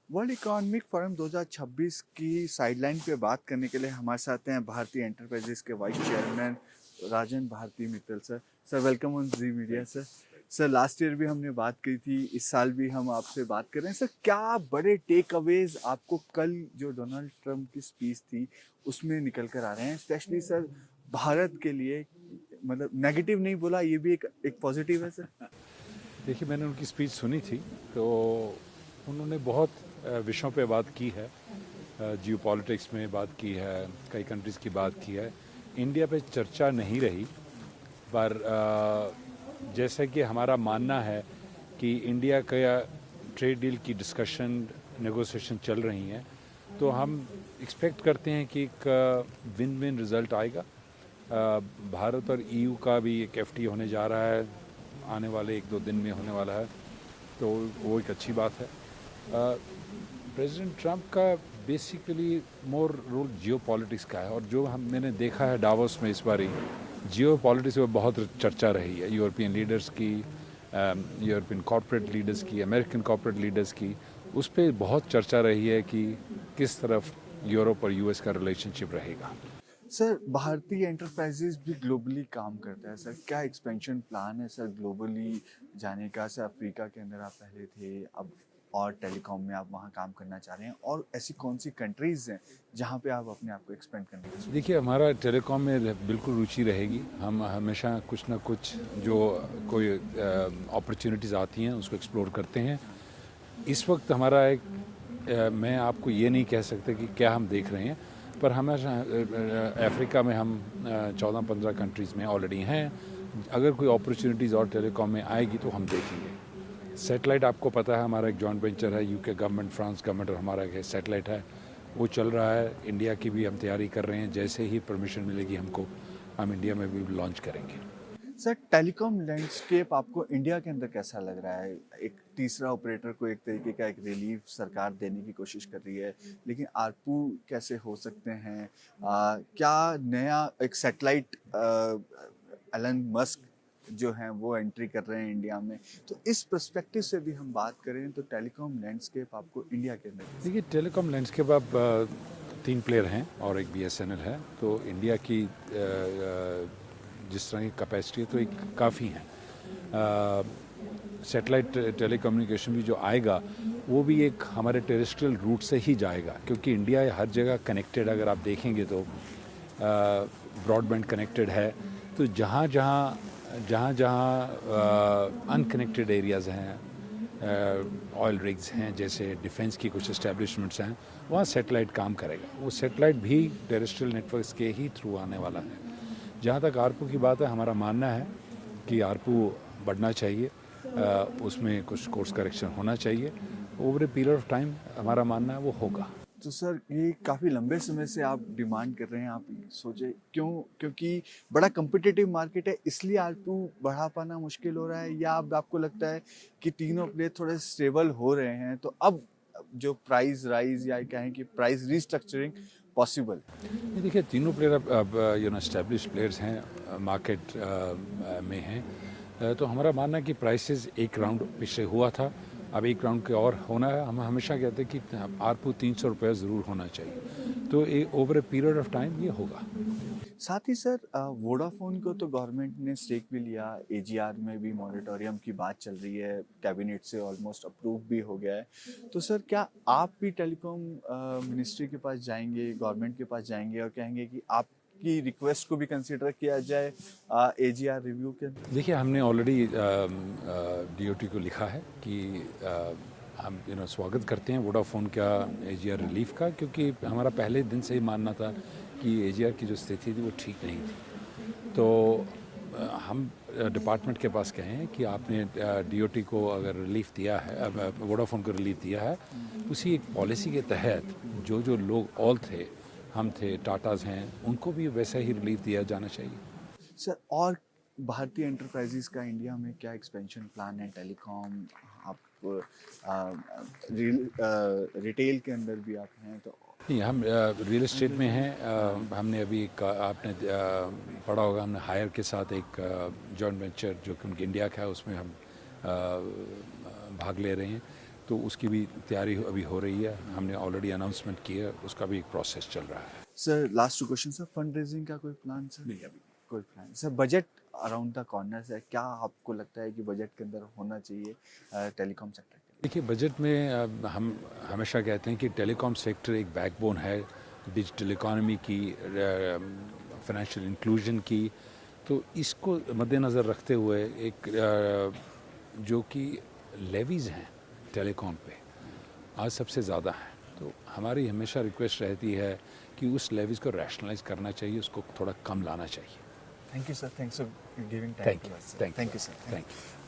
World economic forum 2026 की sideline पे बात करने के लिए हमारे साथ हैं भारतीय एंटरप्राइजेस के vice chairman Rajan Bharti Mittal sir. Sir welcome on Zee media sir. Sir last year भी हमने बात की थी, इस साल भी हम आपसे बात कर रहे हैं। सर क्या बड़े टेक अवेज आपको कल जो डोनाल्ड ट्रम्प की स्पीच थी उसमें निकल कर आ रहे हैं, स्पेशली सर भारत के लिए? मतलब नेगेटिव नहीं बोला, ये भी एक पॉजिटिव है सर। देखिए, मैंने उनकी स्पीच सुनी थी तो उन्होंने बहुत विषयों पे बात की है। जियो पॉलिटिक्स में बात की है, कई कंट्रीज़ की बात की है। इंडिया पे चर्चा नहीं रही, पर जैसे कि हमारा मानना है कि इंडिया का ट्रेड डील की डिस्कशन नेगोशिएशन चल रही हैं, तो हम एक्सपेक्ट करते हैं कि एक विन विन रिज़ल्ट आएगा। भारत और ईयू का भी एक एफटी होने जा रहा है, आने वाले 1-2 दिन में होने वाला है, तो वो एक अच्छी बात है। प्रेसिडेंट ट्रम्प का basically more role geopolitics का है, और जो मैंने देखा है डावोस में इस बारी जियो पॉलिटिक्स में बहुत चर्चा रही है। यूरोपियन लीडर्स की, यूरोपियन कॉर्पोरेट लीडर्स की, अमेरिकन कॉर्पोरेट लीडर्स की, उस पर बहुत चर्चा रही है कि किस तरफ यूरोप और यूएस का रिलेशनशिप रहेगा। सर भारतीय एंटरप्राइजेज भी ग्लोबली काम करता है सर, क्या एक्सपेंशन प्लान है सर ग्लोबली जाने का? सर अफ्रीका के अंदर आप पहले थे, अब और टेलीकॉम में आप वहाँ काम करना चाह रहे हैं, और ऐसी कौन सी कंट्रीज हैं जहाँ पे आप अपने आप को एक्सपेंड करने की सोच? देखिए, हमारा टेलीकॉम में बिल्कुल रुचि रहेगी। हम हमेशा कुछ ना कुछ जो कोई अपॉर्चुनिटीज़ आती हैं उसको एक्सप्लोर करते हैं। इस वक्त हमारा एक मैं आपको ये नहीं कह सकता कि क्या हम देख रहे हैं, पर हमेशा अफ्रीका में हम 14-15 कंट्रीज़ में ऑलरेडी हैं। अगर कोई अपॉर्चुनिटीज़ और टेलीकॉम में आएगी तो हम देखेंगे। सैटेलाइट आपको पता है, हमारा एक जॉइंट वेंचर है, यूके गवर्नमेंट, फ्रांस गवर्नमेंट, और हमारा एक सैटेलाइट है, वो चल रहा है। इंडिया की भी हम तैयारी कर रहे हैं, जैसे ही परमिशन मिलेगी हमको, हम इंडिया में भी लॉन्च करेंगे। सर टेलीकॉम लैंडस्केप आपको इंडिया के अंदर कैसा लग रहा है? एक तीसरा ऑपरेटर को एक तरीके का एक रिलीफ सरकार देने की कोशिश कर रही है, लेकिन आरपू कैसे हो सकते हैं? क्या नया एक सैटेलाइट एलन मस्क जो हैं वो एंट्री कर रहे हैं इंडिया में, तो इस पर्सपेक्टिव से भी हम बात करें तो टेलीकॉम लैंडस्केप आपको इंडिया के अंदर कैसा? देखिए, टेलीकॉम लैंडस्केप अब 3 प्लेयर हैं और एक बीएसएनएल है, तो इंडिया की जिस तरह की कैपेसिटी है तो एक काफ़ी है। सैटेलाइट टेलीकम्युनिकेशन भी जो आएगा वो भी एक हमारे टेरेस्ट्रियल रूट से ही जाएगा, क्योंकि इंडिया हर जगह कनेक्टेड, अगर आप देखेंगे तो ब्रॉडबैंड कनेक्टेड है। तो जहाँ जहाँ अनकनेक्टेड एरियाज़ हैं, ऑयल रिग्स हैं, जैसे डिफेंस की कुछ इस्टेब्लिशमेंट्स हैं, वहाँ सैटेलाइट काम करेगा। वो सैटेलाइट भी टेरेस्ट्रियल नेटवर्क्स के ही थ्रू आने वाला है। जहाँ तक आरपू की बात है, हमारा मानना है कि आरपू बढ़ना चाहिए, उसमें कुछ कोर्स करेक्शन होना चाहिए। Over a period of time हमारा मानना है वो होगा। तो सर ये काफ़ी लंबे समय से आप डिमांड कर रहे हैं, आप सोचे क्यों? क्योंकि बड़ा कम्पिटिटिव मार्केट है इसलिए आरपू बढ़ा पाना मुश्किल हो रहा है, या अब आपको लगता है कि तीनों प्लेयर थोड़े स्टेबल हो रहे हैं तो अब जो प्राइस राइज या कहें कि प्राइस रिस्ट्रक्चरिंग पॉसिबल? ये देखिए, तीनों प्लेयर अब एस्टेब्लिश प्लेयर्स हैं, मार्केट में हैं। तो हमारा मानना है कि प्राइसेस एक राउंड पिछले हुआ था, अब एक राउंड के और होना है। हम हमेशा कहते हैं कि आरपू 300 रुपये ज़रूर होना चाहिए, तो over a period of time ये होगा। साथ ही सर वोडाफोन को तो गवर्नमेंट ने स्टेक भी लिया, एजीआर में भी मॉनिटोरियम की बात चल रही है, कैबिनेट से ऑलमोस्ट अप्रूव भी हो गया है। तो सर क्या आप भी टेलीकॉम मिनिस्ट्री के पास जाएंगे, गवर्नमेंट के पास जाएंगे और कहेंगे कि आपकी रिक्वेस्ट को भी कंसिडर किया जाए एजीआर रिव्यू के अंदर? देखिए, हमने ऑलरेडी डीओटी को लिखा है कि हम स्वागत करते हैं वोडाफोन का एजीआर रिलीफ का, क्योंकि हमारा पहले दिन से ही मानना था कि एजीआर की जो स्थिति थी वो ठीक नहीं थी। तो हम डिपार्टमेंट के पास गए हैं कि आपने डीओटी को अगर रिलीफ दिया है, वोडाफोन को रिलीफ दिया है, उसी एक पॉलिसी के तहत जो जो लोग ऑल थे, हम थे, टाटाज हैं, उनको भी वैसा ही रिलीफ दिया जाना चाहिए। सर और भारतीय एंटरप्राइजेस का इंडिया में क्या एक्सपेंशन प्लान है? टेलीकॉम, आप रिटेल के अंदर भी आप हैं तो? नहीं, हम रियल एस्टेट में हैं। हमने अभी एक आपने पढ़ा होगा, हमने हायर के साथ एक जॉइंट वेंचर जो कि उनके इंडिया का है, उसमें हम भाग ले रहे हैं। तो उसकी भी तैयारी अभी हो रही है, हमने ऑलरेडी अनाउंसमेंट की है, उसका भी एक प्रोसेस चल रहा है। Sir last 2 question sir, fund raising का कोई प्लान सर? नहीं, अभी कोई plan sir? Budget around the corner है, क्या आपको लगता है कि बजट के अंदर होना चाहिए टेलीकॉम सेक्टर के लिए? देखिए, बजट में हम हमेशा कहते हैं कि टेलीकॉम सेक्टर एक बैकबोन है डिजिटल इकॉनमी की, फाइनेंशियल इंक्लूजन की, तो इसको मद्देनज़र रखते हुए एक जो कि लेवीज़ हैं टेलीकॉम पे आज सबसे ज़्यादा हैं, तो हमारी हमेशा रिक्वेस्ट रहती है कि उस लेवीज़ को रैशनलाइज करना चाहिए, उसको थोड़ा कम लाना चाहिए। Thank you sir, thanks for giving time thank to you, us. Thank thank you sir. Thank you.